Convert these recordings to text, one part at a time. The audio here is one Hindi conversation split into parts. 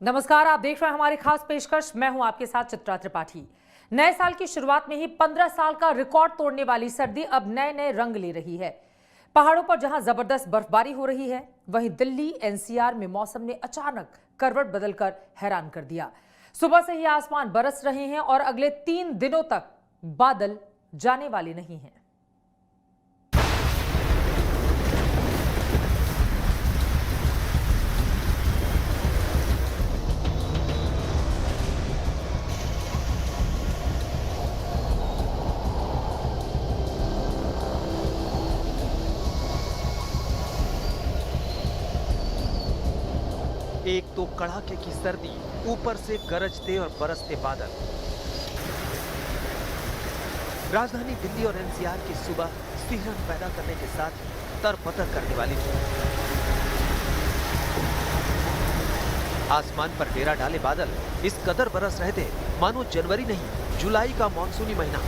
नमस्कार, आप देख रहे हैं हमारी खास पेशकश। मैं हूं आपके साथ चित्रा त्रिपाठी। नए साल की शुरुआत में ही 15 साल का रिकॉर्ड तोड़ने वाली सर्दी अब नए नए रंग ले रही है। पहाड़ों पर जहां जबरदस्त बर्फबारी हो रही है, वहीं दिल्ली एनसीआर में मौसम ने अचानक करवट बदलकर हैरान कर दिया। सुबह से ही आसमान बरस रहे हैं और अगले 3 दिनों तक बादल जाने वाले नहीं हैं। एक तो कड़ाके की सर्दी, ऊपर से गरजते और बरसते बादल। राजधानी दिल्ली और एनसीआर की सुबह सिहरन पैदा करने के साथ ही तरपतर करने वाली थी। आसमान पर डेरा डाले बादल इस कदर बरस रहे थे मानो जनवरी नहीं, जुलाई का मानसूनी महीना।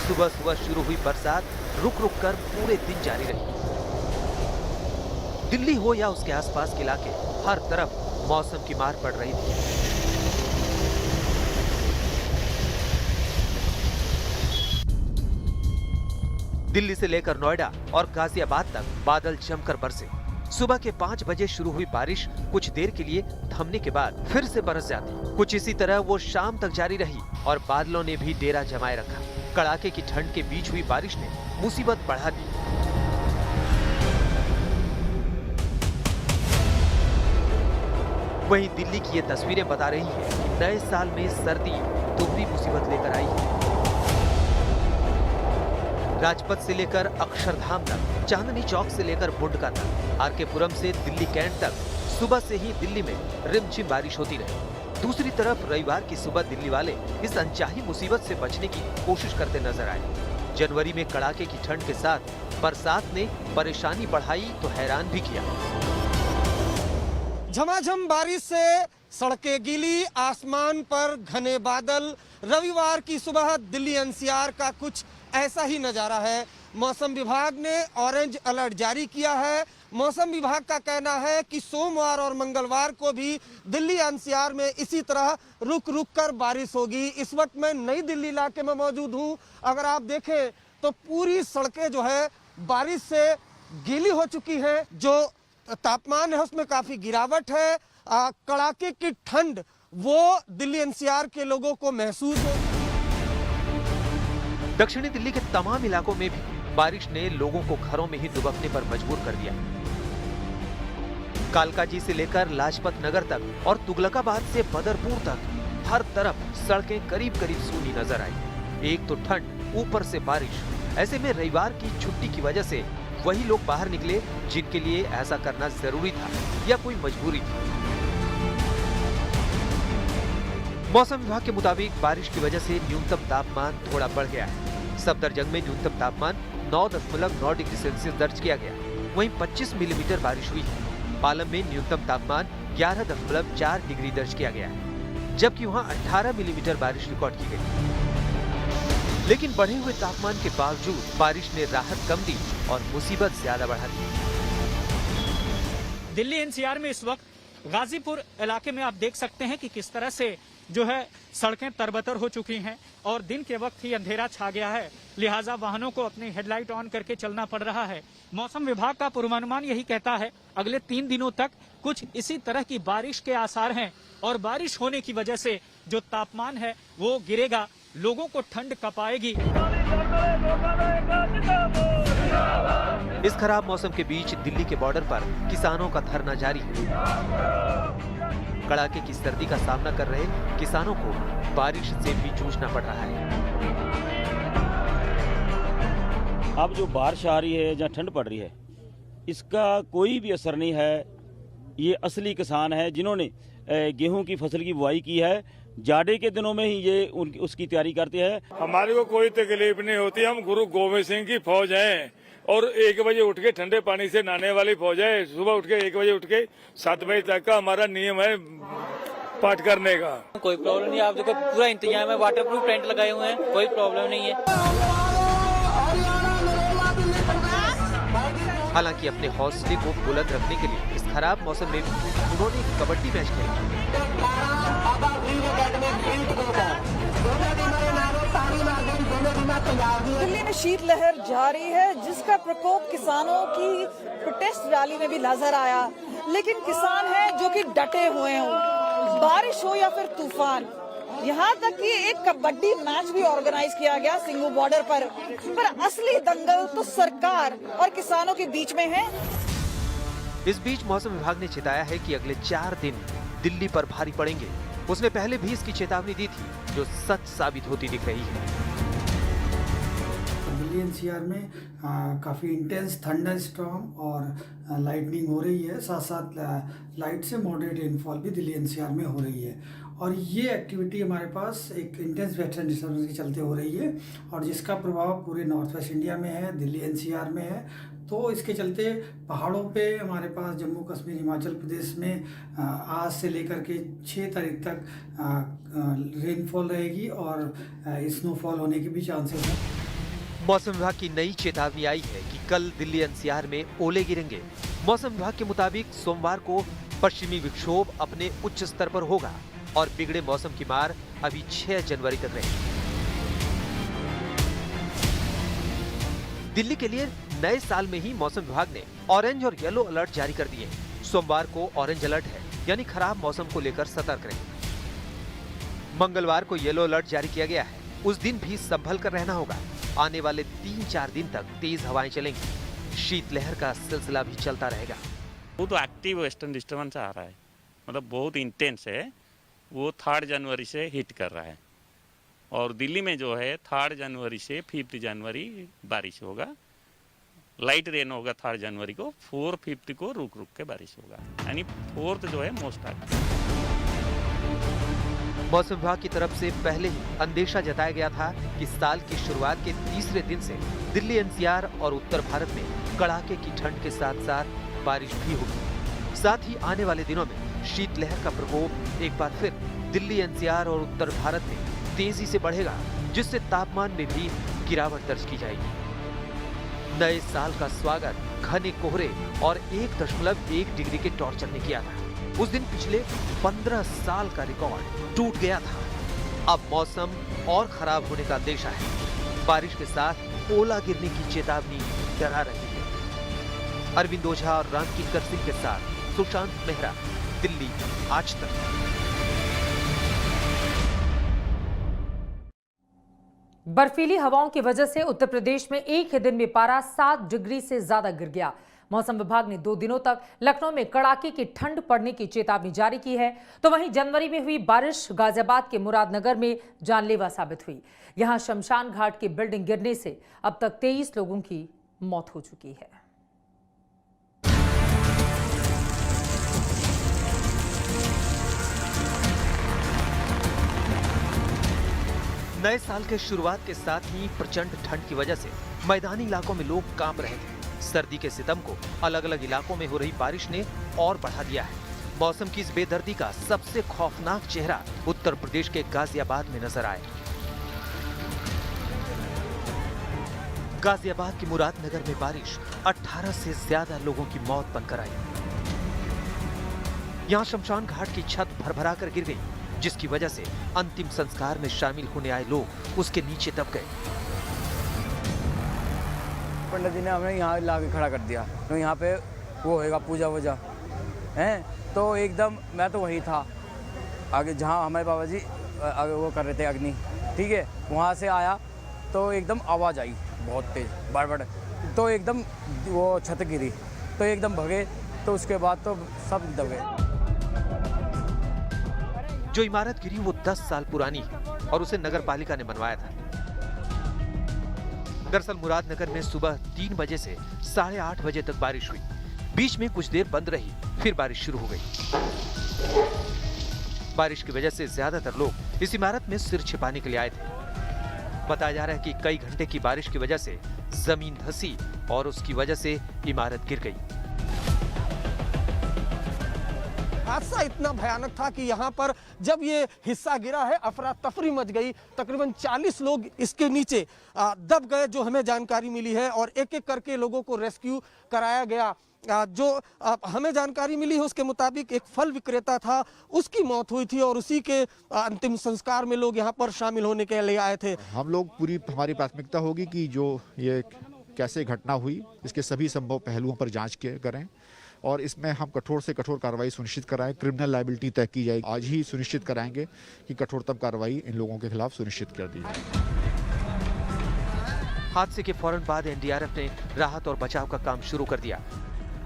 सुबह सुबह शुरू हुई बरसात रुक रुक कर पूरे दिन जारी रही। दिल्ली हो या उसके आसपास के इलाके, हर तरफ मौसम की मार पड़ रही थी। दिल्ली से लेकर नोएडा और गाजियाबाद तक बादल जमकर बरसे। सुबह के 5 बजे शुरू हुई बारिश कुछ देर के लिए थमने के बाद फिर से बरस जाती। कुछ इसी तरह वो शाम तक जारी रही और बादलों ने भी डेरा जमाए रखा। कड़ाके की ठंड के बीच हुई बारिश ने मुसीबत बढ़ा दी। वहीं दिल्ली की ये तस्वीरें बता रही हैं, नए साल में सर्दी दोहरी मुसीबत लेकर आई है। राजपथ से लेकर अक्षरधाम तक, चांदनी चौक से लेकर बुंडका तक, आरकेपुरम से दिल्ली कैंट तक सुबह से ही दिल्ली में रिमझिम बारिश होती रही। दूसरी तरफ रविवार की सुबह दिल्ली वाले इस अनचाही मुसीबत से बचने की कोशिश करते नजर आए। जनवरी में कड़ाके की ठंड के साथ बरसात ने परेशानी बढ़ाई तो हैरान भी किया। झमाझम बारिश से सड़कें गीली, आसमान पर घने बादल। रविवार की सुबह दिल्ली एनसीआर का कुछ ऐसा ही नजारा है। मौसम विभाग ने ऑरेंज अलर्ट जारी किया है। मौसम विभाग का कहना है कि सोमवार और मंगलवार को भी दिल्ली एनसीआर में इसी तरह रुक रुक कर बारिश होगी। इस वक्त मैं नई दिल्ली इलाके में मौजूद हूँ। अगर आप देखें तो पूरी सड़कें जो है बारिश से गीली हो चुकी हैं। जो तापमान है उसमें काफी गिरावट है। कड़ाके की ठंड वो दिल्ली एनसीआर के लोगों को महसूस हो। दक्षिणी दिल्ली के तमाम इलाकों में भी बारिश ने लोगों को घरों में ही दुबकने पर मजबूर कर दिया। कालकाजी से लेकर लाजपत नगर तक और तुगलकाबाद से बदरपुर तक हर तरफ सड़कें करीब करीब सूनी नजर आई। एक तो ठंड, ऊपर से बारिश। ऐसे में रविवार की छुट्टी की वजह से वही लोग बाहर निकले जिनके लिए ऐसा करना जरूरी था या कोई मजबूरी थी। मौसम विभाग के मुताबिक बारिश की वजह से न्यूनतम तापमान थोड़ा बढ़ गया है। सफदरजंग में न्यूनतम तापमान 9.9 डिग्री सेल्सियस दर्ज किया गया। वहीं 25 मिलीमीटर बारिश हुई है। पालम में न्यूनतम तापमान 11.4 डिग्री दर्ज किया गया है, जबकि वहां 18 मिलीमीटर बारिश रिकॉर्ड की गई। लेकिन बढ़े हुए तापमान के बावजूद बारिश ने राहत कम दी और मुसीबत ज्यादा बढ़ा दी। दिल्ली एनसीआर में इस वक्त गाजीपुर इलाके में आप देख सकते हैं कि किस तरह से जो है सड़कें तरबतर हो चुकी हैं और दिन के वक्त ही अंधेरा छा गया है, लिहाजा वाहनों को अपनी हेडलाइट ऑन करके चलना पड़ रहा है। मौसम विभाग का पूर्वानुमान यही कहता है अगले 3 दिनों तक कुछ इसी तरह की बारिश के आसार हैं और बारिश होने की वजह से जो तापमान है वो गिरेगा, लोगों को ठंड कपाएगी। इस खराब मौसम के बीच दिल्ली के बॉर्डर पर किसानों का धरना जारी है। कड़ाके की सर्दी का सामना कर रहे किसानों को बारिश से भी जूझना पड़ रहा है। अब जो बारिश आ रही है, जहाँ ठंड पड़ रही है, इसका कोई भी असर नहीं है। ये असली किसान है जिन्होंने गेहूं की फसल की बुआई की है। जाड़े के दिनों में ही ये उसकी तैयारी करते हैं। हमारे को कोई तकलीफ नहीं होती। हम गुरु गोविंद सिंह की फौज हैं और 1 बजे उठ के ठंडे पानी से नहाने वाली फौज है। सुबह उठ के 1 बजे उठ के 7 बजे तक का हमारा नियम है पाठ करने का। कोई प्रॉब्लम नहीं। आप देखो पूरा इंतजाम है, वाटर प्रूफ टेंट लगाए हुए हैं, कोई प्रॉब्लम नहीं है। हालांकि अपने हौसले को बुलंद रखने के लिए इस खराब मौसम में उन्होंने एक कबड्डी मैच खेला। दिल्ली में शीतलहर जारी है, जिसका प्रकोप किसानों की प्रोटेस्ट रैली में भी नजर आया। लेकिन किसान हैं जो कि डटे हुए हों, बारिश हो या फिर तूफान। यहाँ तक कि एक कबड्डी मैच भी ऑर्गेनाइज किया गया सिंगू बॉर्डर पर असली दंगल तो सरकार और किसानों के बीच में है। इस बीच मौसम विभाग ने चेताया है कि अगले 4 दिन दिल्ली पर भारी पड़ेंगे। उसने पहले भी इसकी चेतावनी दी थी, जो सच साबित होती दिख रही है। दिल्ली एनसीआर में काफ़ी इंटेंस थंडर स्टॉर्म और लाइटनिंग हो रही है, साथ साथ लाइट से मॉडरेट रेनफॉल भी दिल्ली एनसीआर में हो रही है। और ये एक्टिविटी हमारे पास एक इंटेंस वेस्टर्न डिस्टर्बेंस के चलते हो रही है और जिसका प्रभाव पूरे नॉर्थ वेस्ट इंडिया में है, दिल्ली एनसीआर में है। तो इसके चलते पहाड़ों पे हमारे पास जम्मू कश्मीर हिमाचल प्रदेश में आज से लेकर के 6 तारीख तक रेनफॉल रहेगी और स्नोफॉल होने के भी चांसेस हैं। मौसम विभाग की नई चेतावनी आई है कि कल दिल्ली एनसीआर में ओले गिरेंगे। मौसम विभाग के मुताबिक सोमवार को पश्चिमी विक्षोभ अपने उच्च स्तर पर होगा और बिगड़े मौसम की मार अभी 6 जनवरी तक रहेगी। दिल्ली के लिए नए साल में ही मौसम विभाग ने ऑरेंज और येलो अलर्ट जारी कर दिए हैं। सोमवार को ऑरेंज अलर्ट है, यानी खराब मौसम को लेकर सतर्क रहें। मंगलवार को येलो अलर्ट जारी किया गया है, उस दिन भी संभल कर रहना होगा। आने वाले 3-4 दिन तक तेज हवाएं चलेंगी। शीतलहर का सिलसिला भी चलता रहेगा। वो तो एक्टिव वेस्टर्न डिस्टर्बेंस आ रहा है, मतलब बहुत इंटेंस है। वो 3 जनवरी से हिट कर रहा है और दिल्ली में जो है 3 जनवरी से 5 जनवरी बारिश होगा। लाइट रेन होगा 3 जनवरी को, 4, 5 को रुक रुक के बारिश होगा, यानी 4 जो है मोस्ट एक्टिव। मौसम विभाग की तरफ से पहले ही अंदेशा जताया गया था कि साल की शुरुआत के तीसरे दिन से दिल्ली एनसीआर और उत्तर भारत में कड़ाके की ठंड के साथ साथ बारिश भी होगी। साथ ही आने वाले दिनों में शीतलहर का प्रकोप एक बार फिर दिल्ली एनसीआर और उत्तर भारत में तेजी से बढ़ेगा, जिससे तापमान में भी गिरावट दर्ज की जाएगी। नए साल का स्वागत घने कोहरे और 1.1 डिग्री के टॉर्चर ने किया था। उस दिन पिछले 15 साल का रिकॉर्ड टूट गया था। अब मौसम और खराब होने का अंदेशा है। बारिश के साथ ओला गिरने की चेतावनी डरा रही है। अरविंद ओझा और रामकिंकर सिंह के साथ सुशांत मेहरा, दिल्ली आज तक। बर्फीली हवाओं की वजह से उत्तर प्रदेश में एक ही दिन में पारा 7 डिग्री से ज्यादा गिर गया। मौसम विभाग ने 2 दिनों तक लखनऊ में कड़ाके की ठंड पड़ने की चेतावनी जारी की है। तो वहीं जनवरी में हुई बारिश गाजियाबाद के मुरादनगर में जानलेवा साबित हुई। यहां शमशान घाट की बिल्डिंग गिरने से अब तक 23 लोगों की मौत हो चुकी है। नए साल के शुरुआत के साथ ही प्रचंड ठंड की वजह से मैदानी इलाकों में लोग कांप रहे थे। सर्दी के सितम को अलग अलग इलाकों में हो रही बारिश ने और बढ़ा दिया है। मौसम की इस बेदर्दी का सबसे खौफनाक चेहरा उत्तर प्रदेश के गाजियाबाद में नजर आया। गाजियाबाद के मुरादनगर में बारिश 18 से ज्यादा लोगों की मौत बनकर आई। यहाँ शमशान घाट की छत भरभरा कर गिर गई, जिसकी वजह से अंतिम संस्कार में शामिल होने आए लोग उसके नीचे दब गए। पंडित जी ने हमें यहाँ ला के खड़ा कर दिया, तो यहाँ पे वो होएगा पूजा वूजा हैं। तो एकदम मैं तो वही था आगे, जहाँ हमारे बाबा जी आगे वो कर रहे थे अग्नि, ठीक है। वहाँ से आया तो एकदम आवाज़ आई बहुत तेज बड़, तो एकदम वो छत गिरी, तो एकदम भगे, तो उसके बाद तो सब दबे। जो इमारत गिरी वो 10 साल पुरानी है और उसे नगर पालिका ने बनवाया था। दरअसल मुरादनगर में सुबह 3 बजे से 8:30 बजे तक बारिश हुई। बीच में कुछ देर बंद रही, फिर बारिश शुरू हो गई। बारिश की वजह से ज्यादातर लोग इस इमारत में सिर छिपाने के लिए आए थे। बताया जा रहा है कि कई घंटे की बारिश की वजह से जमीन धंसी और उसकी वजह से इमारत गिर गई। हादसा इतना भयानक था कि यहाँ पर जब ये हिस्सा गिरा है अफरा तफरी मच गई। तकरीबन 40 लोग इसके नीचे दब गए जो हमें जानकारी मिली है, और एक एक करके लोगों को रेस्क्यू कराया गया। जो हमें जानकारी मिली है उसके मुताबिक एक फल विक्रेता था, उसकी मौत हुई थी और उसी के अंतिम संस्कार में लोग यहाँ पर शामिल होने के लिए आए थे। हम लोग हमारी प्राथमिकता होगी कि जो ये कैसे घटना हुई इसके सभी संभव पहलुओं पर जांच करें और इसमें हम कठोर से कठोर कार्रवाई सुनिश्चित कराएं। क्रिमिनल लायबिलिटी तय की जाएगी। आज ही सुनिश्चित कराएंगे कि कठोरतम कार्रवाई इन लोगों के खिलाफ सुनिश्चित कर दी जाए। हादसे के फौरन बाद एनडीआरएफ ने राहत और बचाव का काम शुरू कर दिया।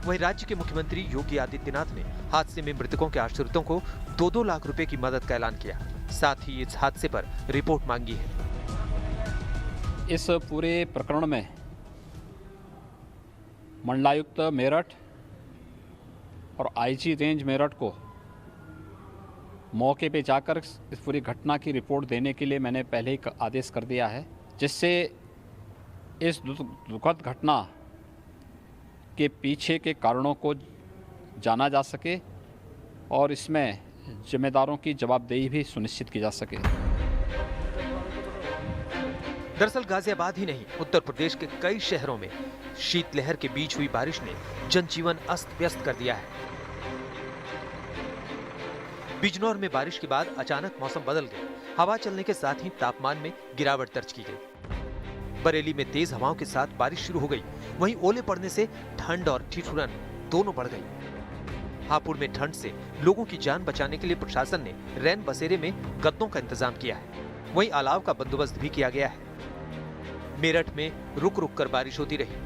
वहीं राज्य के मुख्यमंत्री योगी आदित्यनाथ ने हादसे में मृतकों के आश्रितों को 2-2 लाख रुपए की मदद का ऐलान किया। साथ ही इस हादसे पर रिपोर्ट मांगी है। इस पूरे प्रकरण में मंडलायुक्त मेरठ और आईजी रेंज मेरठ को मौके पे जाकर इस पूरी घटना की रिपोर्ट देने के लिए मैंने पहले ही आदेश कर दिया है, जिससे इस दुखद घटना के पीछे के कारणों को जाना जा सके और इसमें जिम्मेदारों की जवाबदेही भी सुनिश्चित की जा सके। दरअसल गाजियाबाद ही नहीं, उत्तर प्रदेश के कई शहरों में शीतलहर के बीच हुई बारिश ने जनजीवन अस्त व्यस्त कर दिया है। बिजनौर में बारिश के बाद अचानक मौसम बदल गया। हवा चलने के साथ ही तापमान में गिरावट दर्ज की गई। बरेली में तेज हवाओं के साथ बारिश शुरू हो गई। वहीं ओले पड़ने से ठंड और ठिठुरन दोनों बढ़ गई। हापुड़ में ठंड से लोगों की जान बचाने के लिए प्रशासन ने रैन बसेरे में गद्दों का इंतजाम किया है। वहीं अलाव का बंदोबस्त भी किया गया है। मेरठ में रुक रुक कर बारिश होती रही।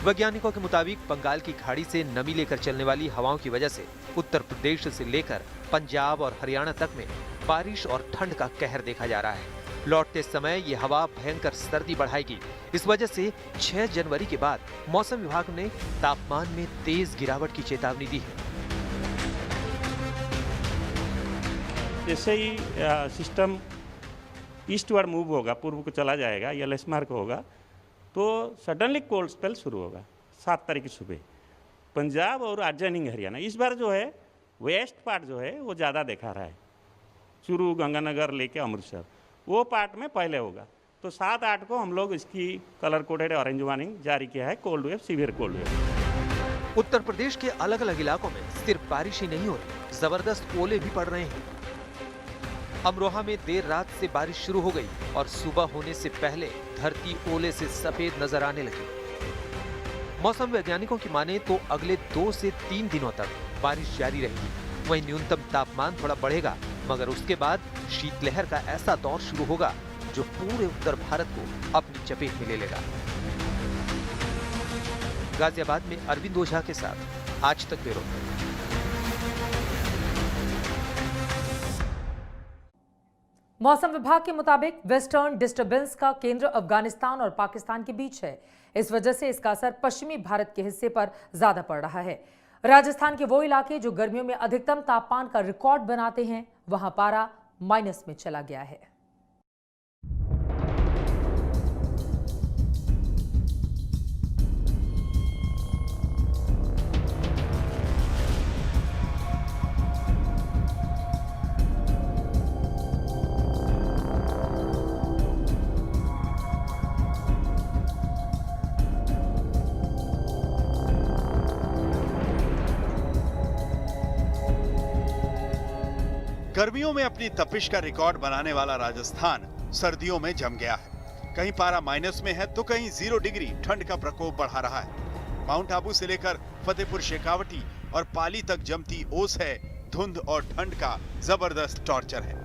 वैज्ञानिकों के मुताबिक बंगाल की खाड़ी से नमी लेकर चलने वाली हवाओं की वजह से उत्तर प्रदेश से लेकर पंजाब और हरियाणा तक में बारिश और ठंड का कहर देखा जा रहा है। लौटते समय ये हवा भयंकर सर्दी बढ़ाएगी। इस वजह से 6 जनवरी के बाद मौसम विभाग ने तापमान में तेज गिरावट की चेतावनी दी है। जैसे ही सिस्टम ईस्टवर्ड मूव होगा, पूर्व को चला जाएगा या लेस मार्क होगा, तो सडनली कोल्ड स्पेल शुरू होगा 7 तारीख की सुबह। पंजाब और adjoining हरियाणा इस बार जो है वेस्ट पार्ट जो है वो ज़्यादा देखा रहा है। चूरू, गंगानगर लेके अमृतसर वो पार्ट में पहले होगा। तो 7-8 को हम लोग इसकी कलर कोडेड ऑरेंज वार्निंग जारी किया है, cold wave, severe cold wave. Uttar Pradesh के अलग अलग इलाकों में सिर्फ बारिश ही नहीं हो रही, जबरदस्त ओले भी पड़ रहे हैं। अमरोहा में देर रात से बारिश शुरू हो गई और सुबह होने से पहले धरती ओले से सफेद नजर आने लगी। मौसम वैज्ञानिकों की माने तो अगले 2 से 3 दिनों तक बारिश जारी रहेगी। वहीं न्यूनतम तापमान थोड़ा बढ़ेगा, मगर उसके बाद शीतलहर का ऐसा दौर शुरू होगा जो पूरे उत्तर भारत को अपनी चपेट में ले लेगा। गाजियाबाद में अरविंद ओझा के साथ आज तक ब्यूरो। मौसम विभाग के मुताबिक वेस्टर्न डिस्टर्बेंस का केंद्र अफगानिस्तान और पाकिस्तान के बीच है। इस वजह से इसका असर पश्चिमी भारत के हिस्से पर ज्यादा पड़ रहा है। राजस्थान के वो इलाके जो गर्मियों में अधिकतम तापमान का रिकॉर्ड बनाते हैं, वहां पारा माइनस में चला गया है। गर्मियों में अपनी तपिश का रिकॉर्ड बनाने वाला राजस्थान सर्दियों में जम गया है। कहीं पारा माइनस में है तो कहीं 0 डिग्री ठंड का प्रकोप बढ़ा रहा है। माउंट आबू से लेकर फतेहपुर शेखावटी और पाली तक जमती ओस है। धुंध और ठंड का जबरदस्त टॉर्चर है।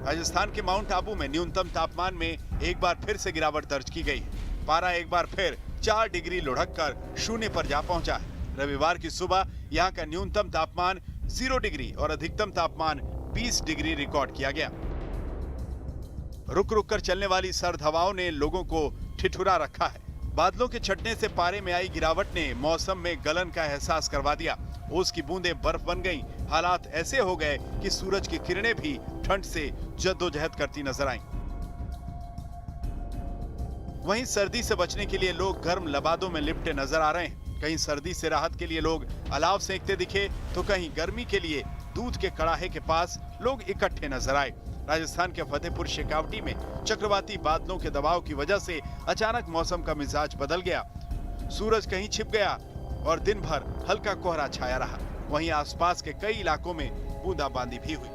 राजस्थान के माउंट आबू में न्यूनतम तापमान में एक बार फिर से गिरावट दर्ज की गई है। पारा एक बार फिर 4 डिग्री लुढ़क कर 0 पर जा पहुंचा है। रविवार की सुबह यहाँ का न्यूनतम तापमान 0 डिग्री और अधिकतम तापमान 20 डिग्री रिकॉर्ड किया गया। रुक रुक कर चलने वाली सर्द हवाओं ने लोगों को ठिठुरा रखा है। बादलों के छटने से पारे में आई गिरावट ने मौसम में गलन का एहसास करवा दिया। ओस की बूंदें बर्फ बन गईं। हालात ऐसे हो गए कि सूरज की किरणें भी ठंड से जद्दोजहद करती नजर आईं। वहीं सर्दी से बचने के लिए लोग गर्म लबादों में लिपटे नजर आ रहे हैं। कहीं सर्दी से राहत के लिए लोग अलाव सेंकते दिखे तो कहीं गर्मी के लिए दूध के कड़ाहे के पास लोग इकट्ठे नजर आए। राजस्थान के फतेहपुर शेखावटी में चक्रवाती बादलों के दबाव की वजह से अचानक मौसम का मिजाज बदल गया। सूरज कहीं छिप गया और दिन भर हल्का कोहरा छाया रहा। वहीं आसपास के कई इलाकों में बूंदाबांदी भी हुई।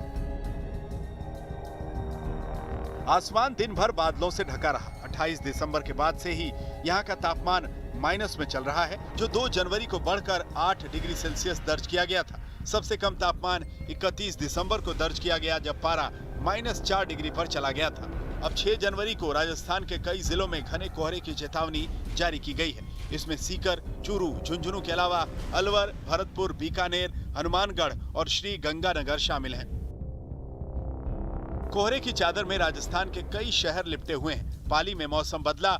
आसमान दिन भर बादलों से ढका रहा। 28 दिसंबर के बाद से ही यहाँ का तापमान माइनस में चल रहा है, जो 2 जनवरी को बढ़कर 8 डिग्री सेल्सियस दर्ज किया गया था। सबसे कम तापमान 31 दिसंबर को दर्ज किया गया, जब पारा -4 डिग्री पर चला गया था। अब 6 जनवरी को राजस्थान के कई जिलों में घने कोहरे की चेतावनी जारी की गई है। इसमें सीकर, चूरू, झुंझुनू के अलावा अलवर, भरतपुर, बीकानेर, हनुमानगढ़ और श्री गंगानगर शामिल हैं। कोहरे की चादर में राजस्थान के कई शहर लिपटे हुए हैं। पाली में मौसम बदला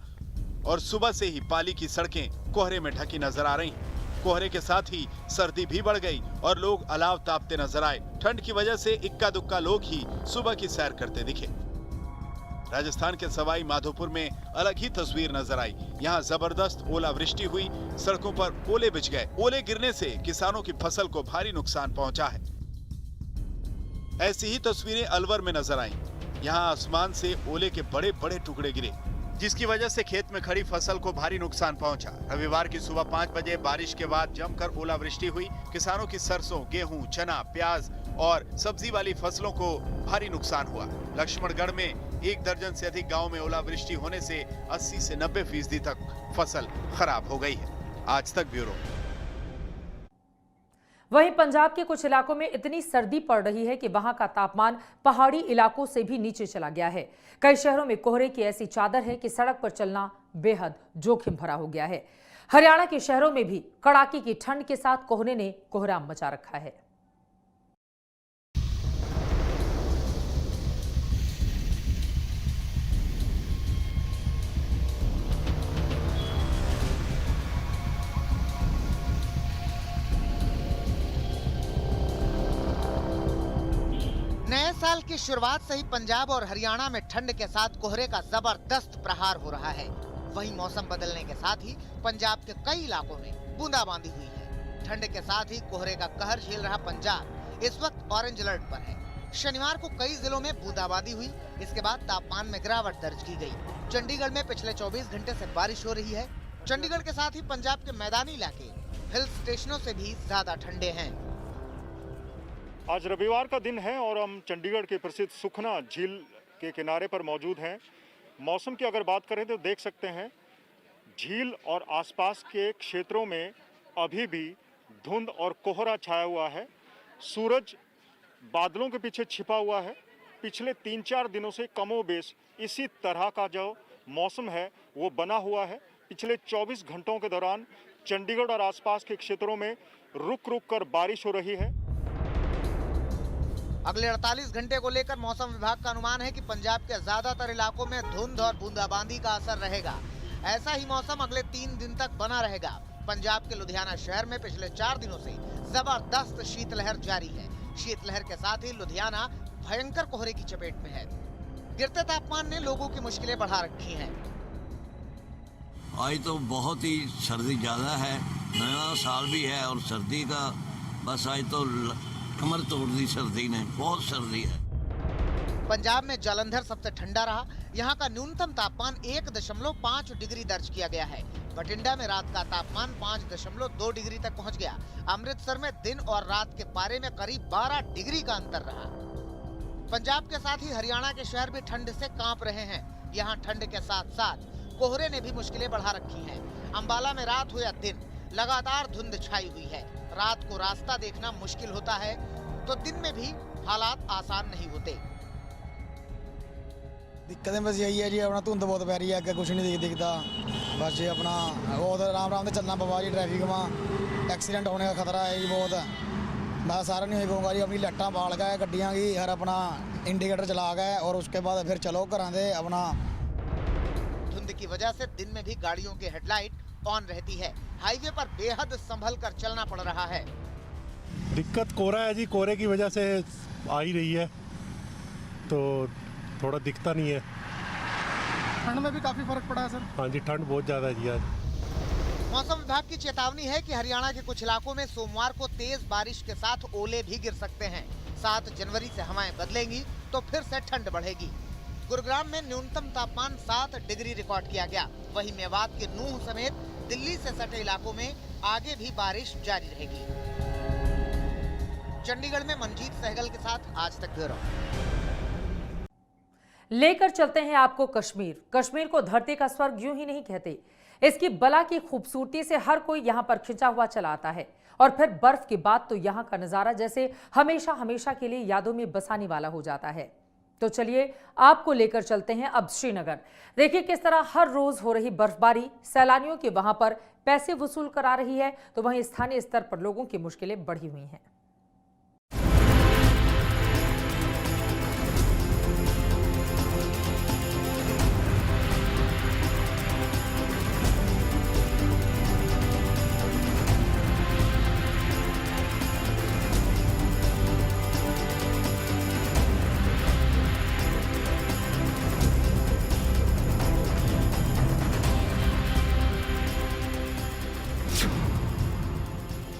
और सुबह से ही पाली की सड़कें कोहरे में ढकी नजर आ रही हैं। कोहरे के साथ ही सर्दी भी बढ़ गई और लोग अलाव तापते नजर आए। ठंड की वजह से इक्का दुक्का लोग ही सुबह की सैर करते दिखे। राजस्थान के सवाई माधोपुर में अलग ही तस्वीर नजर आई। यहाँ जबरदस्त ओलावृष्टि हुई, सड़कों पर ओले बिछ गए। ओले गिरने से किसानों की फसल को भारी नुकसान पहुंचा है। ऐसी ही तस्वीरें अलवर में नजर आईं। यहाँ आसमान से ओले के बड़े बड़े टुकड़े गिरे, जिसकी वजह से खेत में खड़ी फसल को भारी नुकसान पहुंचा। रविवार की सुबह 5 बजे बारिश के बाद जमकर ओलावृष्टि हुई। किसानों की सरसों, गेहूं, चना, प्याज और सब्जी वाली फसलों को भारी नुकसान हुआ। लक्ष्मणगढ़ में 1 दर्जन से अधिक गांव में ओलावृष्टि होने से 80 से 90% तक फसल खराब हो गई है। आज तक ब्यूरो। वहीं पंजाब के कुछ इलाकों में इतनी सर्दी पड़ रही है कि वहां का तापमान पहाड़ी इलाकों से भी नीचे चला गया है। कई शहरों में कोहरे की ऐसी चादर है कि सड़क पर चलना बेहद जोखिम भरा हो गया है। हरियाणा के शहरों में भी कड़ाके की ठंड के साथ कोहरे ने कोहराम मचा रखा है। नए साल की शुरुआत से ही पंजाब और हरियाणा में ठंड के साथ कोहरे का जबरदस्त प्रहार हो रहा है। वहीं मौसम बदलने के साथ ही पंजाब के कई इलाकों में बूंदाबांदी हुई है। ठंड के साथ ही कोहरे का कहर झेल रहा पंजाब इस वक्त ऑरेंज अलर्ट पर है। शनिवार को कई जिलों में बूंदाबांदी हुई। इसके बाद तापमान में गिरावट दर्ज की गई। चंडीगढ़ में पिछले 24 घंटे से बारिश हो रही है। चंडीगढ़ के साथ ही पंजाब के मैदानी इलाके हिल स्टेशनों से भी ज्यादा ठंडे हैं। आज रविवार का दिन है और हम चंडीगढ़ के प्रसिद्ध सुखना झील के किनारे पर मौजूद हैं। मौसम की अगर बात करें तो देख सकते हैं झील और आसपास के क्षेत्रों में अभी भी धुंध और कोहरा छाया हुआ है। सूरज बादलों के पीछे छिपा हुआ है। पिछले 3-4 दिनों से कमोबेश इसी तरह का जो मौसम है वो बना हुआ है। पिछले 24 घंटों के दौरान चंडीगढ़ और आसपास के क्षेत्रों में रुक रुक कर बारिश हो रही है। अगले 48 घंटे को लेकर मौसम विभाग का अनुमान है कि पंजाब के ज्यादातर इलाकों में धुंध और बूंदाबांदी का असर रहेगा। ऐसा ही मौसम अगले 3 दिन तक बना रहेगा। पंजाब के लुधियाना शहर में पिछले 4 दिनों से जबरदस्त शीतलहर जारी है। शीतलहर के साथ ही लुधियाना भयंकर कोहरे की चपेट में है। गिरते तापमान ने लोगों की मुश्किलें बढ़ा रखी हैं। आज तो बहुत ही सर्दी ज्यादा है। नया साल भी है और सर्दी का बस आज तो कमर तोड़ दी सर्दी ने। बहुत सर्दी है। पंजाब में जालंधर सबसे ठंडा रहा। यहाँ का न्यूनतम तापमान 1.5 डिग्री दर्ज किया गया है। बठिंडा में रात का तापमान 5.2 डिग्री तक पहुँच गया। अमृतसर में दिन और रात के पारे में करीब 12 डिग्री का अंतर रहा। पंजाब के साथ ही हरियाणा के शहर भी ठंड से कांप रहे हैं। यहाँ ठंड के साथ साथ कोहरे ने भी मुश्किलें बढ़ा रखी हैं। अंबाला में रात हो या दिन लगातार धुंध छाई हुई है। रात को रास्ता देखना मुश्किल होता है तो दिन में भी हालात आसान नहीं होते। दिक्कतें बस यही है जी, अपना धुंध बहुत पै रही है, अगर कुछ नहीं दिखता। बस जी अपना बहुत आराम से चलना पवा जी। ट्रैफिक में एक्सीडेंट होने का खतरा है जी बहुत। मैं सारा नहीं कहूँगा जी, अपनी लाइटां बाल गए गड्डियाँ की, हर अपना इंडिकेटर चला गए और उसके बाद फिर चलो घर दे अपना। धुंध की वजह से दिन में भी गाड़ियों की हेडलाइट ऑन रहती है। हाईवे पर बेहद संभल कर चलना पड़ रहा है। दिक्कत कोहरा है जी, कोहरे की वजह से आ ही रही है तो थोड़ा दिखता नहीं है। ठंड में भी काफी फर्क पड़ा है सर। हाँ जी, ठंड बहुत ज़्यादा है जी आज। मौसम विभाग की चेतावनी है कि हरियाणा के कुछ इलाकों में सोमवार को तेज बारिश के साथ ओले भी गिर सकते हैं। 7 जनवरी से हवाएं बदलेंगी तो फिर से ठंड बढ़ेगी। गुरुग्राम में न्यूनतम तापमान 7 डिग्री रिकॉर्ड किया गया। वहीं मेवात के नूह समेत दिल्ली से सटे इलाकों में आगे भी बारिश जारी रहेगी। चंडीगढ़ में मनजीत सहगल के साथ आज तक ब्यूरो। लेकर चलते हैं आपको कश्मीर। कश्मीर को धरती का स्वर्ग यूं ही नहीं कहते। इसकी बला की खूबसूरती से हर कोई यहां पर खिंचा हुआ चला आता है। और फिर बर्फ की बात तो यहां का नजारा जैसे हमेशा हमेशा के लिए यादों में बसाने वाला हो जाता है। तो चलिए आपको लेकर चलते हैं अब श्रीनगर। देखिए किस तरह हर रोज हो रही बर्फबारी सैलानियों के वहां पर पैसे वसूल करा रही है, तो वहीं स्थानीय स्तर पर लोगों की मुश्किलें बढ़ी हुई हैं।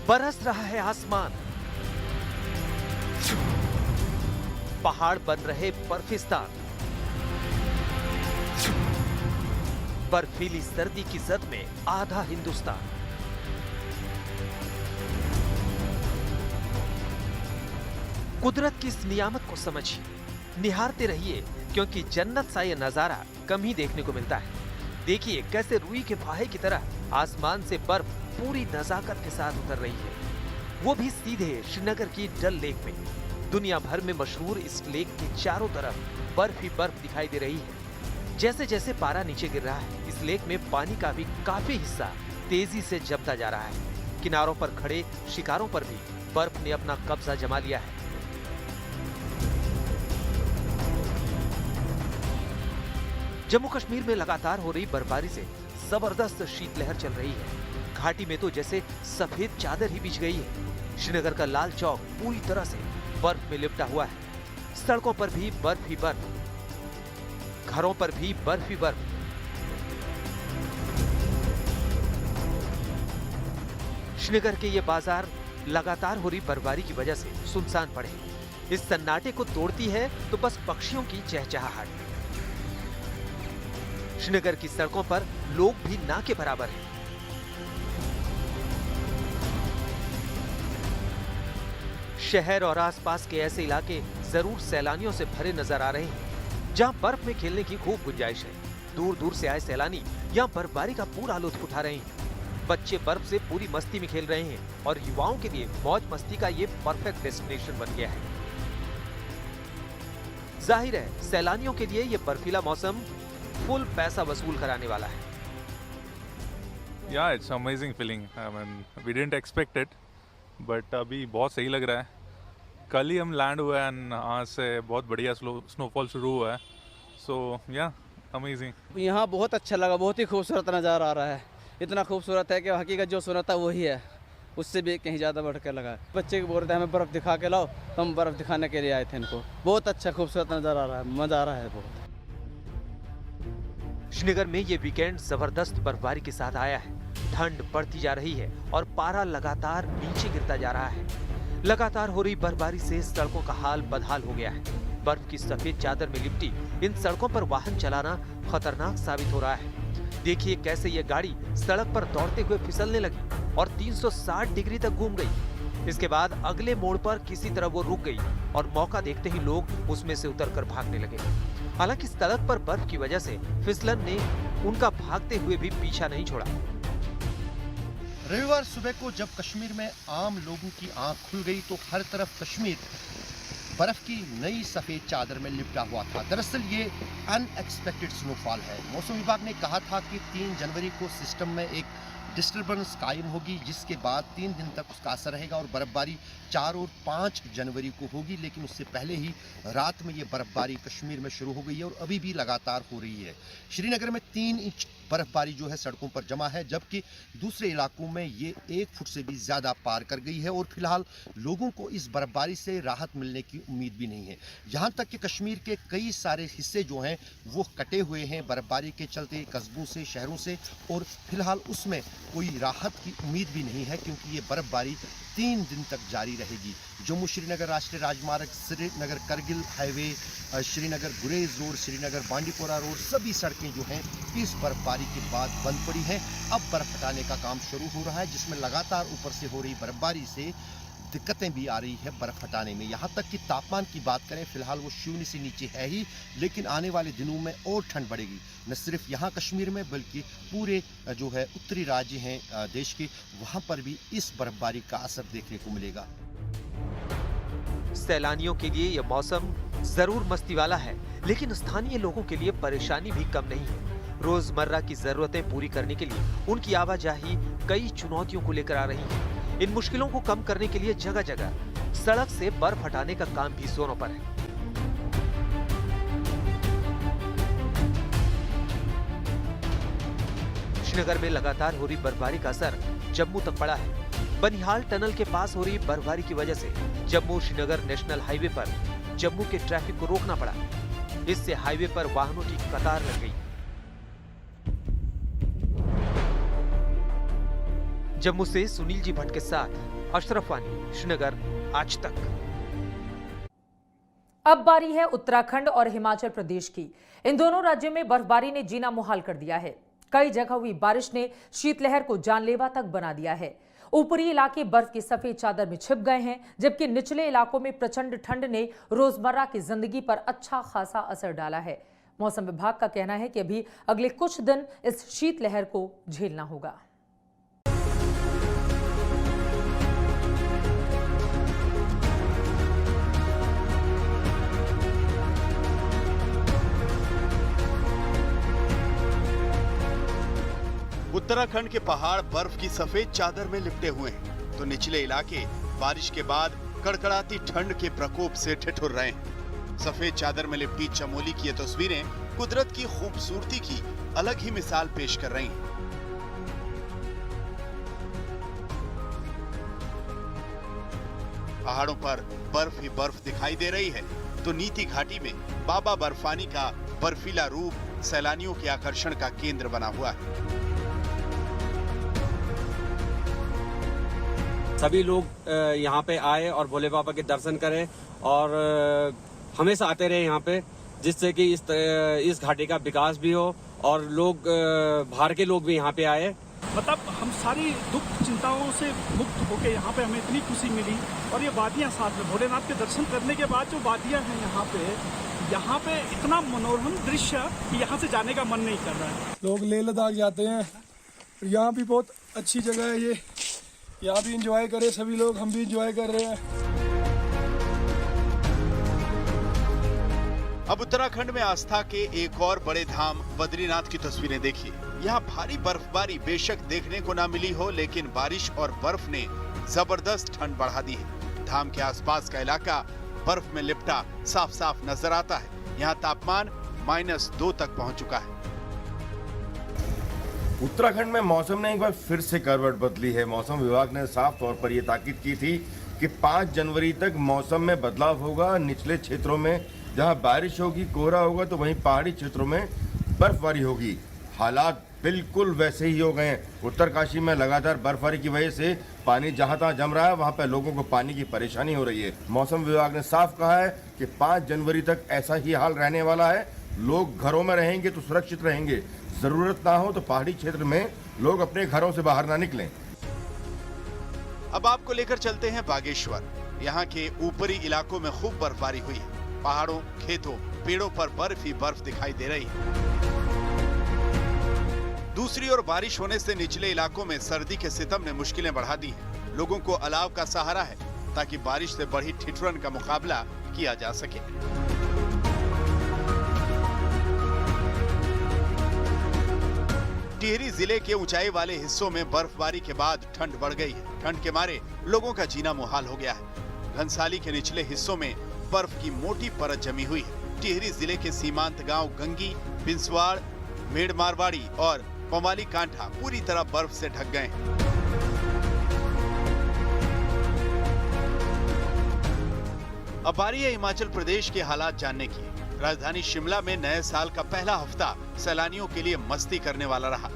बरस रहा है आसमान, पहाड़ बन रहे बर्फिस्तान, बर्फीली सर्दी की जद में आधा हिंदुस्तान। कुदरत की इस नियामत को समझिए, निहारते रहिए, क्योंकि जन्नत सा यह नजारा कम ही देखने को मिलता है। देखिए कैसे रुई के फाहे की तरह आसमान से बर्फ पूरी नजाकत के साथ उतर रही है, वो भी सीधे श्रीनगर की डल लेक में। दुनिया भर में मशहूर इस लेक के चारों तरफ बर्फ ही बर्फ दिखाई दे रही है। जैसे जैसे पारा नीचे गिर रहा है, इस लेक में पानी का भी काफी हिस्सा तेजी से जमता जा रहा है। किनारों पर खड़े शिकारों पर भी बर्फ ने अपना कब्जा जमा लिया है। जम्मू कश्मीर में लगातार हो रही बर्फबारी से जबरदस्त शीतलहर चल रही है। घाटी में तो जैसे सफेद चादर ही बिछ गई है। श्रीनगर का लाल चौक पूरी तरह से बर्फ में लिपटा हुआ है। सड़कों पर भी बर्फ ही बर्फ, घरों पर भी बर्फ ही बर्फ। श्रीनगर के ये बाजार लगातार हो रही बर्फबारी की वजह से सुनसान पड़े। इस सन्नाटे को तोड़ती है तो बस पक्षियों की चहचहाहट। श्रीनगर की सड़कों पर लोग भी ना के बराबर हैं। शहर और आसपास के ऐसे इलाके जरूर सैलानियों से भरे नजर आ रहे हैं, जहां बर्फ में खेलने की खूब गुंजाइश है। दूर दूर से आए सैलानी यहां बर्फबारी का पूरा लुत्फ उठा रहे हैं। बच्चे बर्फ से पूरी मस्ती में खेल रहे हैं और युवाओं के लिए मौज मस्ती का ये परफेक्ट डेस्टिनेशन बन गया है। जाहिर है सैलानियों के लिए ये बर्फीला मौसम फुल पैसा वसूल कराने वाला है। Yeah, it's amazing feeling. I mean, we didn't expect it, but अभी बहुत सही लग रहा है। कल ही हम लैंड हुआ है और आज से बहुत बढ़िया स्नोफॉल शुरू हुआ है। So yeah, amazing. यहाँ बहुत अच्छा लगा, बहुत ही खूबसूरत नज़ारा आ रहा है। इतना खूबसूरत है कि हकीकत जो सुना था वही है, उससे भी कहीं ज़्यादा बढ़ के लगा। बच्चे बोल रहे थे हमें बर्फ़ दिखा के लाओ, तो हम बर्फ़ दिखाने के लिए आए थे इनको। बहुत अच्छा खूबसूरत नज़ारा आ रहा है, मज़ा आ रहा है बहुत। श्रीनगर में ये वीकेंड जबरदस्त बर्फबारी के साथ आया है। ठंड बढ़ती जा रही है और पारा लगातार नीचे गिरता जा रहा है। लगातार हो रही बर्फबारी से सड़कों का हाल बदहाल हो गया है। बर्फ की सफेद चादर में लिपटी इन सड़कों पर वाहन चलाना खतरनाक साबित हो रहा है। देखिए कैसे ये गाड़ी सड़क पर दौड़ते हुए फिसलने लगी और 360 डिग्री तक घूम गई। इसके बाद अगले मोड़ पर किसी तरह वो रुक गई और मौका देखते ही लोग उसमें से उतरकर भागने लगे। हालांकि सड़क पर बर्फ की वजह से फिसलन ने उनका भागते हुए भी पीछा नहीं छोड़ा। रविवार सुबह को जब कश्मीर में आम लोगों की आंख खुल गई तो हर तरफ कश्मीर बर्फ की नई सफेद चादर में लिपटा हुआ था। दरअसल ये अनएक्सपेक्टेड स्नोफॉल है। मौसम विभाग ने कहा था कि 3 जनवरी को सिस्टम में एक डिस्टर्बेंस कायम होगी, जिसके बाद 3 दिन तक उसका असर रहेगा और बर्फबारी 4 और 5 जनवरी को होगी। लेकिन उससे पहले ही रात में ये बर्फबारी कश्मीर में शुरू हो गई है और अभी भी लगातार हो रही है। श्रीनगर में 3 इंच बर्फबारी जो है सड़कों पर जमा है, जबकि दूसरे इलाकों में ये 1 फुट से भी ज़्यादा पार कर गई है और फिलहाल लोगों को इस बर्फबारी से राहत मिलने की उम्मीद भी नहीं है। यहाँ तक कि कश्मीर के कई सारे हिस्से जो हैं वो कटे हुए हैं बर्फबारी के चलते, कस्बों से, शहरों से, और फिलहाल उसमें कोई राहत की उम्मीद भी नहीं है, क्योंकि ये बर्फबारी 3 दिन तक जारी रहेगी। जम्मू श्रीनगर राष्ट्रीय राजमार्ग, श्रीनगर करगिल हाईवे, श्रीनगर गुरेज रोड, श्रीनगर बांडीपोरा रोड, सभी सड़कें जो हैं इस बर्फबारी के बाद बंद पड़ी हैं। अब बर्फ हटाने का काम शुरू हो रहा है, जिसमें लगातार ऊपर से हो रही बर्फबारी से दिक्कतें भी आ रही है बर्फ हटाने में। यहाँ तक कि तापमान की बात करें, फिलहाल वो शून्य से नीचे है ही, लेकिन आने वाले दिनों में और ठंड बढ़ेगी। न सिर्फ यहाँ कश्मीर में, बल्कि पूरे जो है उत्तरी राज्य हैं देश के, वहाँ पर भी इस बर्फबारी का असर देखने को मिलेगा। सैलानियों के लिए यह मौसम जरूर मस्ती वाला है, लेकिन स्थानीय लोगों के लिए परेशानी भी कम नहीं है। रोजमर्रा की जरूरतें पूरी करने के लिए उनकी आवाजाही कई चुनौतियों को लेकर आ रही है। इन मुश्किलों को कम करने के लिए जगह जगह सड़क से बर्फ हटाने का काम भी जोरों पर है। श्रीनगर में लगातार हो रही बर्फबारी का असर जम्मू तक पड़ा है। बनिहाल टनल के पास हो रही बर्फबारी की वजह से जम्मू श्रीनगर नेशनल हाईवे पर जम्मू के ट्रैफिक को रोकना पड़ा। इससे हाईवे पर वाहनों की कतार लग गई। जम्मू से सुनील जी भट्ट के साथ अशरफ वानी, श्रीनगर, आज तक। अब बारी है उत्तराखंड और हिमाचल प्रदेश की। इन दोनों राज्यों में बर्फबारी ने जीना मुहाल कर दिया है। कई जगह हुई बारिश ने शीतलहर को जानलेवा तक बना दिया है। ऊपरी इलाके बर्फ की सफेद चादर में छिप गए हैं, जबकि निचले इलाकों में प्रचंड ठंड ने रोजमर्रा की जिंदगी पर अच्छा खासा असर डाला है। मौसम विभाग का कहना है कि अभी अगले कुछ दिन इस शीतलहर को झेलना होगा। उत्तराखंड के पहाड़ बर्फ की सफेद चादर में लिपटे हुए हैं, तो निचले इलाके बारिश के बाद कड़कड़ाती ठंड के प्रकोप से ठिठुर रहे हैं। सफेद चादर में लिपटी चमोली की ये तस्वीरें कुदरत की खूबसूरती की अलग ही मिसाल पेश कर रही हैं। पहाड़ों पर बर्फ ही बर्फ दिखाई दे रही है, तो नीति घाटी में बाबा बर्फानी का बर्फीला रूप सैलानियों के आकर्षण का केंद्र बना हुआ है। सभी लोग यहाँ पे आए और भोले बाबा के दर्शन करें और हमेशा आते रहे यहाँ पे, जिससे कि इस घाटी का विकास भी हो और लोग बाहर के लोग भी यहाँ पे आए। मतलब हम सारी दुख चिंताओं से मुक्त होके यहाँ पे हमें इतनी खुशी मिली, और ये वादियाँ साथ में भोलेनाथ के दर्शन करने के बाद जो वादियाँ हैं यहाँ पे इतना मनोरम दृश्य कि यहाँ से जाने का मन नहीं कर रहा है। लोग लेह लद्दाख जाते हैं, यहाँ भी बहुत अच्छी जगह है ये, यहाँ भी एंजॉय करें सभी लोग, हम भी एंजॉय कर रहे हैं। अब उत्तराखंड में आस्था के एक और बड़े धाम बद्रीनाथ की तस्वीरें देखिए। यहाँ भारी बर्फबारी बेशक देखने को ना मिली हो, लेकिन बारिश और बर्फ ने जबरदस्त ठंड बढ़ा दी है। धाम के आसपास का इलाका बर्फ में लिपटा साफ साफ नजर आता है। यहाँ तापमान -2 तक पहुँच चुका है। उत्तराखंड में मौसम ने एक बार फिर से करवट बदली है। मौसम विभाग ने साफ तौर पर यह ताकीद की थी कि 5 जनवरी तक मौसम में बदलाव होगा। निचले क्षेत्रों में जहां बारिश होगी, कोहरा होगा, तो वहीं पहाड़ी क्षेत्रों में बर्फबारी होगी। हालात बिल्कुल वैसे ही हो गए हैं। उत्तरकाशी में लगातार बर्फबारी की वजह से पानी जहां तहां जम रहा है, वहां पर लोगों को पानी की परेशानी हो रही है। मौसम विभाग ने साफ कहा है कि 5 जनवरी तक ऐसा ही हाल रहने वाला है। लोग घरों में रहेंगे तो सुरक्षित रहेंगे, जरूरत ना हो तो पहाड़ी क्षेत्र में लोग अपने घरों से बाहर ना निकलें। अब आपको लेकर चलते हैं बागेश्वर। यहाँ के ऊपरी इलाकों में खूब बर्फबारी हुई है। पहाड़ों, खेतों, पेड़ों पर बर्फ ही बर्फ दिखाई दे रही है। दूसरी ओर बारिश होने से निचले इलाकों में सर्दी के सितम ने मुश्किलें बढ़ा दी हैं। लोगों को अलाव का सहारा है ताकि बारिश से बढ़ी ठिठुरन का मुकाबला किया जा सके। टिहरी जिले के ऊंचाई वाले हिस्सों में बर्फबारी के बाद ठंड बढ़ गई है। ठंड के मारे लोगों का जीना मुहाल हो गया है। घनसाली के निचले हिस्सों में बर्फ की मोटी परत जमी हुई है। टिहरी जिले के सीमांत गांव गंगी, बिंसवाड़, मेड़ मारवाड़ी और पवाली कांठा पूरी तरह बर्फ से ढक गए हैं। अब बारी है हिमाचल प्रदेश के हालात जानने की। राजधानी शिमला में नए साल का पहला हफ्ता सैलानियों के लिए मस्ती करने वाला रहा।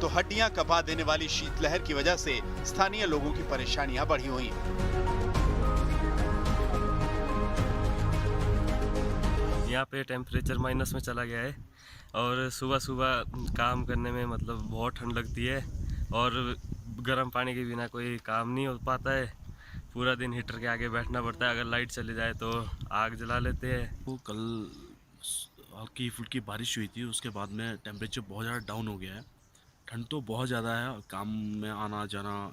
तो हड्डियां कपा देने वाली शीतलहर की वजह से स्थानीय लोगों की परेशानियां बढ़ी हुई हैं। यहाँ पे टेम्परेचर माइनस में चला गया है और सुबह सुबह काम करने में मतलब बहुत ठंड लगती है और गर्म पानी के बिना कोई काम नहीं हो पाता है। पूरा दिन हीटर के आगे बैठना पड़ता है। अगर लाइट चली जाए तो आग जला लेते हैं। वो कल हल्की फुल्की बारिश हुई थी, उसके बाद में टेम्परेचर बहुत ज़्यादा डाउन हो गया है। ठंड तो बहुत ज़्यादा है, काम में आना जाना,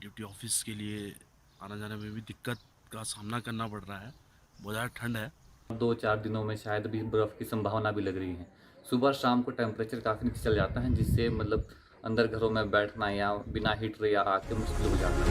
ड्यूटी ऑफिस के लिए आना जाने में भी दिक्कत का सामना करना पड़ रहा है। बहुत ज़्यादा ठंड है। 2-4 दिनों में शायद भी बर्फ़ की संभावना भी लग रही है। सुबह शाम को टेम्परेचर काफ़ी नीचे चल जाता है, जिससे मतलब अंदर घरों में बैठना या बिना हीटर या आग के मुश्किल हो जाता है।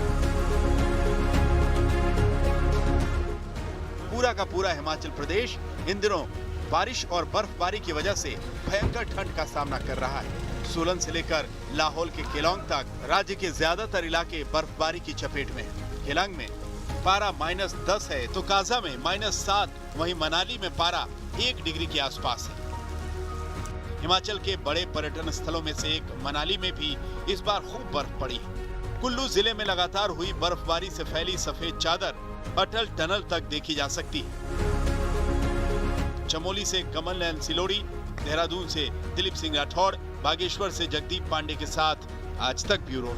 पूरा का पूरा हिमाचल प्रदेश इन दिनों बारिश और बर्फबारी की वजह से भयंकर ठंड का सामना कर रहा है। सोलन से लेकर लाहौल के केलांग तक राज्य के ज्यादातर इलाके बर्फबारी की चपेट में हैं। केलांग में पारा -10 है तो काजा में -7, वहीं मनाली में पारा 1 डिग्री के आसपास है। हिमाचल के बड़े पर्यटन स्थलों में से एक मनाली में भी इस बार खूब बर्फ पड़ी है। कुल्लू जिले में लगातार हुई बर्फबारी से फैली सफेद चादर अटल टनल तक देखी जा सकती है। चमोली से कमल नयन सिलोड़ी, देहरादून से दिलीप सिंह राठौड़, बागेश्वर से जगदीप पांडे के साथ आज तक ब्यूरो।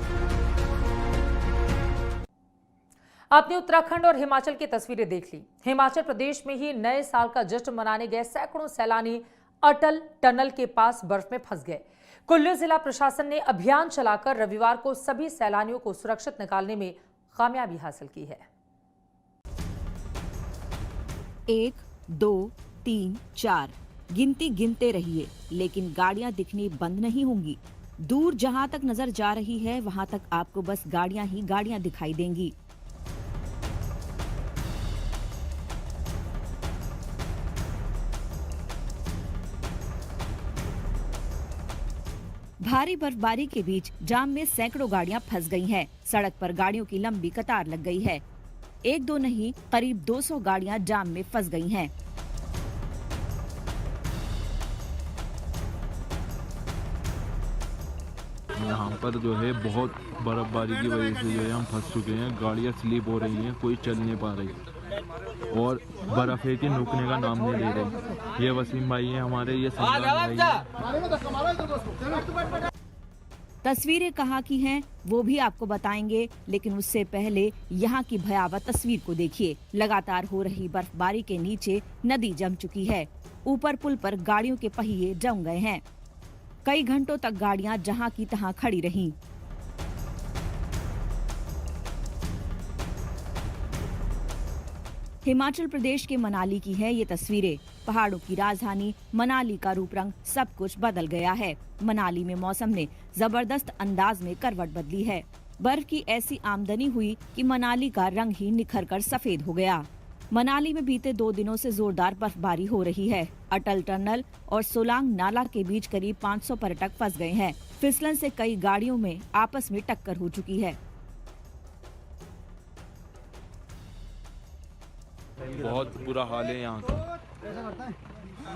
आपने उत्तराखंड और हिमाचल की तस्वीरें देख ली। हिमाचल प्रदेश में ही नए साल का जश्न मनाने गए सैकड़ों सैलानी अटल टनल के पास बर्फ में फंस गए। कुल्लू जिला प्रशासन ने अभियान चलाकर रविवार को सभी सैलानियों को सुरक्षित निकालने में कामयाबी हासिल की है। 1, 2, 3, 4 गिनती गिनते रहिए, लेकिन गाड़ियां दिखनी बंद नहीं होंगी। दूर जहां तक नजर जा रही है वहां तक आपको बस गाड़ियां ही गाड़ियां दिखाई देंगी। भारी बर्फबारी के बीच जाम में सैकड़ों गाड़ियां फंस गई हैं। सड़क पर गाड़ियों की लंबी कतार लग गई है। 1-2 नहीं, करीब 200 गाड़ियां जाम में फंस गई हैं। यहाँ पर जो है बहुत बर्फबारी की वजह से जो है हम फंस चुके हैं। गाड़ियाँ स्लिप हो रही हैं, कोई चल नहीं पा रही और बर्फ है कि रुकने का नाम नहीं ले रहे। ये वसीम भाई है हमारे, ये भाई है। तस्वीरें कहाँ की हैं वो भी आपको बताएंगे, लेकिन उससे पहले यहाँ की भयावह तस्वीर को देखिए। लगातार हो रही बर्फबारी के नीचे नदी जम चुकी है। ऊपर पुल पर गाड़ियों के पहिए जम गए हैं। कई घंटों तक गाड़ियां जहां की तहां खड़ी रहीं। हिमाचल प्रदेश के मनाली की है ये तस्वीरें। पहाड़ों की राजधानी मनाली का रूप रंग सब कुछ बदल गया है। मनाली में मौसम ने जबरदस्त अंदाज में करवट बदली है। बर्फ की ऐसी आमदनी हुई कि मनाली का रंग ही निखर कर सफेद हो गया। मनाली में बीते 2 दिनों से जोरदार बर्फबारी हो रही है। अटल टनल और सोलांग नाला के बीच करीब 500 पर्यटक फंस गए हैं। फिसलन से कई गाड़ियों में आपस में टक्कर हो चुकी है। बहुत बुरा हाल है यहाँ का।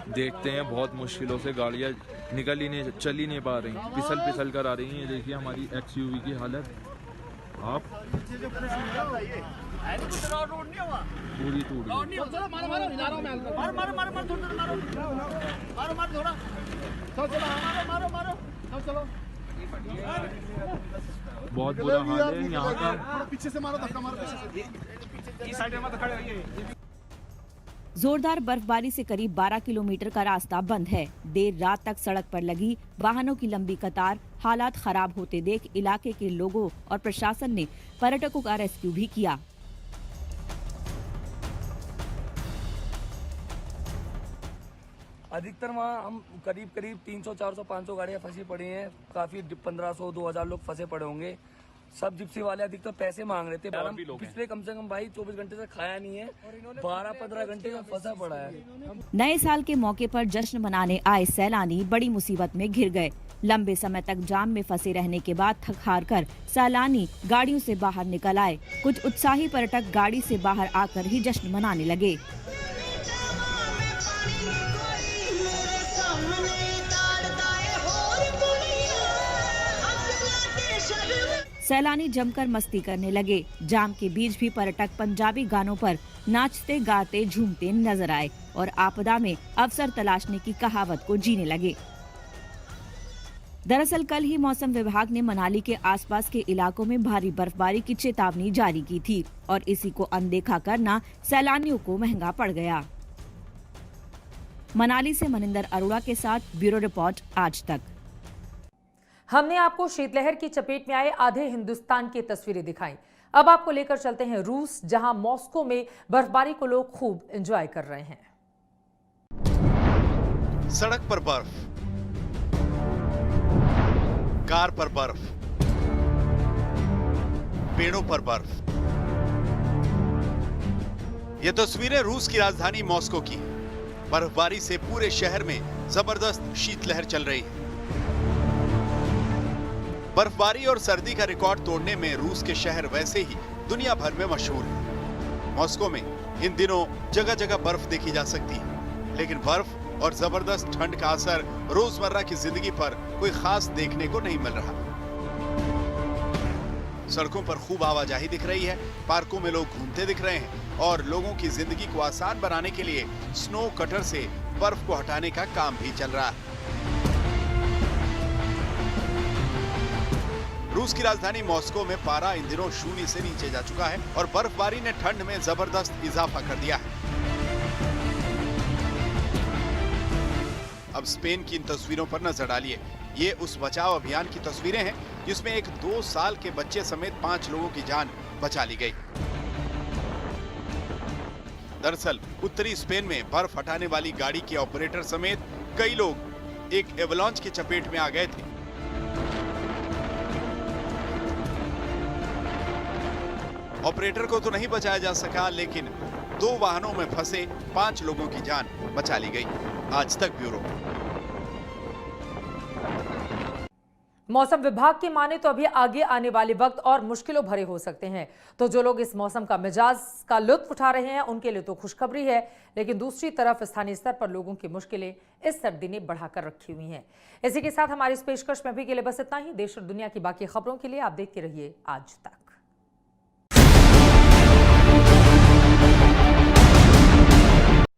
देखते हैं बहुत मुश्किलों से गाड़ियाँ चल ही नहीं पा रही, फिसल कर आ रही हैं। देखिए हमारी XUV की हालत, आप पूरी टूट गई। बहुत बुरा हाल है यहाँ का। पीछे से मारो, धक्का मारो पीछे। जोरदार बर्फबारी से करीब 12 किलोमीटर का रास्ता बंद है। देर रात तक सड़क पर लगी वाहनों की लंबी कतार। हालात खराब होते देख इलाके के लोगों और प्रशासन ने पर्यटकों का रेस्क्यू भी किया। अधिकतर वहाँ हम करीब 300, 400, 500 गाड़ियाँ फंसी पड़ी हैं। काफी 1500, 2000 लोग फंसे पड़े होंगे। सब जिप्सी वाले अधिकतर पैसे मांग रहे थे। पिछले कम से कम भाई 24 घंटे से खाया नहीं है, 12-15 घंटे का फंसा पड़ा है। नए साल के मौके पर जश्न मनाने आए सैलानी बड़ी मुसीबत में घिर गए। लंबे समय तक जाम में फंसे रहने के बाद थक हार कर सैलानी गाड़ियों से बाहर निकल आए। कुछ उत्साही पर्यटक गाड़ी से बाहर आकर ही जश्न मनाने लगे। सैलानी जमकर मस्ती करने लगे। जाम के बीच भी पर्यटक पंजाबी गानों पर नाचते गाते झूमते नजर आए और आपदा में अवसर तलाशने की कहावत को जीने लगे। दरअसल कल ही मौसम विभाग ने मनाली के आसपास के इलाकों में भारी बर्फबारी की चेतावनी जारी की थी और इसी को अनदेखा करना सैलानियों को महंगा पड़ गया। मनाली से मनिंदर अरोड़ा के साथ ब्यूरो रिपोर्ट आज तक। हमने आपको शीतलहर की चपेट में आए आधे हिंदुस्तान की तस्वीरें दिखाई। अब आपको लेकर चलते हैं रूस, जहां मॉस्को में बर्फबारी को लोग खूब एंजॉय कर रहे हैं। सड़क पर बर्फ, कार पर बर्फ, पेड़ों पर बर्फ। ये तस्वीरें रूस की राजधानी मॉस्को की हैं। बर्फबारी से पूरे शहर में जबरदस्त शीतलहर चल रही है। बर्फबारी और सर्दी का रिकॉर्ड तोड़ने में रूस के शहर वैसे ही दुनिया भर में मशहूर है। मॉस्को में इन दिनों जगह जगह बर्फ देखी जा सकती है, लेकिन बर्फ और जबरदस्त ठंड का असर रोजमर्रा की जिंदगी पर कोई खास देखने को नहीं मिल रहा। सड़कों पर खूब आवाजाही दिख रही है, पार्कों में लोग घूमते दिख रहे हैं और लोगों की जिंदगी को आसान बनाने के लिए स्नो कटर से बर्फ को हटाने का काम भी चल रहा है। रूस की राजधानी मॉस्को में पारा इन दिनों 0 से नीचे जा चुका है और बर्फबारी ने ठंड में जबरदस्त इजाफा कर दिया है। अब स्पेन की इन तस्वीरों पर नजर डालिए। ये उस बचाव अभियान की तस्वीरें हैं जिसमें एक 2 साल के बच्चे समेत 5 लोगों की जान बचा ली गई। दरअसल उत्तरी स्पेन में बर्फ हटाने वाली गाड़ी के ऑपरेटर समेत कई लोग एक एवलांच की चपेट में आ गए थे। ऑपरेटर को तो नहीं बचाया जा सका, लेकिन 2 वाहनों में फंसे 5 लोगों की जान बचा ली गई। आज तक ब्यूरो। मौसम विभाग की माने तो अभी आगे आने वाले वक्त और मुश्किलों भरे हो सकते हैं, तो जो लोग इस मौसम का मिजाज का लुत्फ उठा रहे हैं उनके लिए तो खुशखबरी है, लेकिन दूसरी तरफ स्थानीय स्तर पर लोगों की मुश्किलें इस सर्दी ने बढ़ाकर रखी हुई हैं। इसी के साथ हमारी इस पेशकश में अभी के लिए बस इतना ही। देश और दुनिया की बाकी खबरों के लिए आप देखते रहिए आज तक।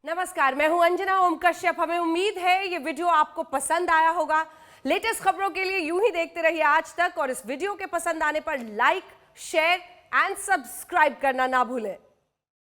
नमस्कार, मैं हूं अंजना ओम कश्यप। हमें उम्मीद है ये वीडियो आपको पसंद आया होगा। लेटेस्ट खबरों के लिए यूं ही देखते रहिए आज तक और इस वीडियो के पसंद आने पर लाइक, शेयर एंड सब्सक्राइब करना ना भूलें।